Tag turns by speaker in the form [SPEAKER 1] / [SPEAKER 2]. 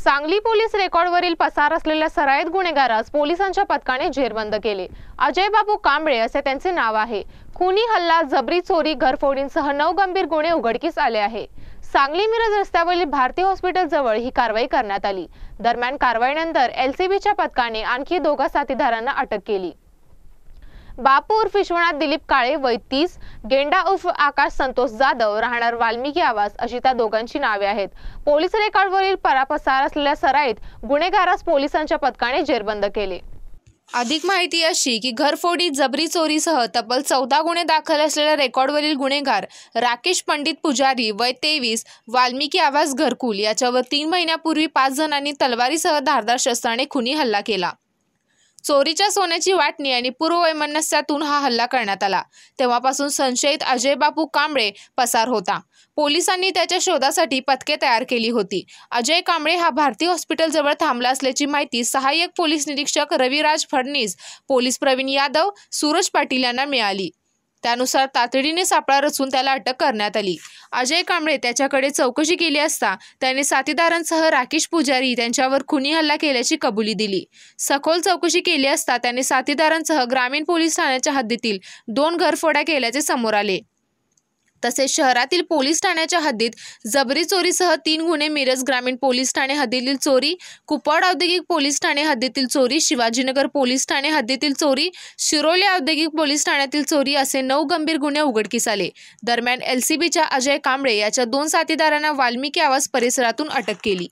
[SPEAKER 1] Sangli police रेकॉर्डवरील पसार असलेल्या सराईत गुन्हेगारास पोलिसांच्या पथकाने जेरबंद केले। अजय बापू कांबळे असे त्यांचे नाव आहे। खुनी हल्ला, जबरी चोरी, घरफोडींसह 9 गंभीर गुन्हे उघडकीस आले आहे। सांगली मिरज रस्त्यावरील भारती हॉस्पिटल जवळ ही कारवाई करण्यात आली। दरम्यान कारवाईनंतर एलसीबीच्या पथकाने आणखी 2 साथीदारांना अटक केली। बापू उर्फ विश्वनाथ दिलीप काळे वय 30, गेंडा उर्फ आकाश संतोष जाधव राहणार वाल्मिकी आवास अशी त्या दोघांची नावे आहेत। पोलीस रेकॉर्डवरील पसार असलेल्या सराईत गुन्हेगारास पोलिसांच्या पथकाने जेरबंद केले।
[SPEAKER 2] अधिक माहिती अशी की घरफोडी, जबरी चोरीसह तब्बल 14 गुन्हे दाखल असलेल्या रेकॉर्डवरील गुन्हेगार राकेश पंडित पुजारी वय 23, वाल्मिकी आवास घरकुल याच्यावर 3 महिन्यापूर्वी 5 जणांनी तलवारीसह धारदार शस्त्राने खुनी हल्ला केला। चोरीच्या सोन्याची वाटणी आणि पूर्ववैमनस्यातून हा हल्ला करण्यात आला। तेव्हापासून संशयित अजय बापू कांबळे पसार होता। पोलिसांनी त्याच्या शोधासाठी पथके तयार केली होती। अजय कांबळे हा भारती हॉस्पिटल जवळ थांबला असल्याची माहिती सहाय्यक पोलीस निरीक्षक रविराज फडणीस, पोलीस प्रवीण यादव, सूरज पाटील यांना मिळाली। त्यानुसार तातडीने सापळा रचून त्याला अटक करण्यात आली। अजय कांबळे त्याच्याकडे चौकशी केली असता त्याने साथीदारांसह राकेश पुजारी त्यांच्यावर खुनी हल्ला केल्याची कबुली दिली। सखोल चौकशी केली असता त्याने साथीदारांसह ग्रामीण पोलीस ठाण्याच्या हद्दीतील 2 घरफोड्या केल्याचे समोर आले। तसेच शहरातील पोलीस ठाण्याच्या हद्दीत जबरी चोरीसह 3 गुन्हे, मिरज ग्रामीण पोलीस ठाणे हद्दीतील चोरी, कुपवाड औद्योगिक पोलीस ठाणे हद्दीतील चोरी, शिवाजीनगर पोलीस ठाणे हद्दीतील चोरी, शिरोली औद्योगिक पोलीस ठाण्यातील चोरी असे 9 गंभीर गुन्हे उघडकीस आले। दरम्यान एलसीबीच्या अजय कांबळे याच्या 2 साथीदारांना वाल्मिकी आवास परिसरातून अटक केली।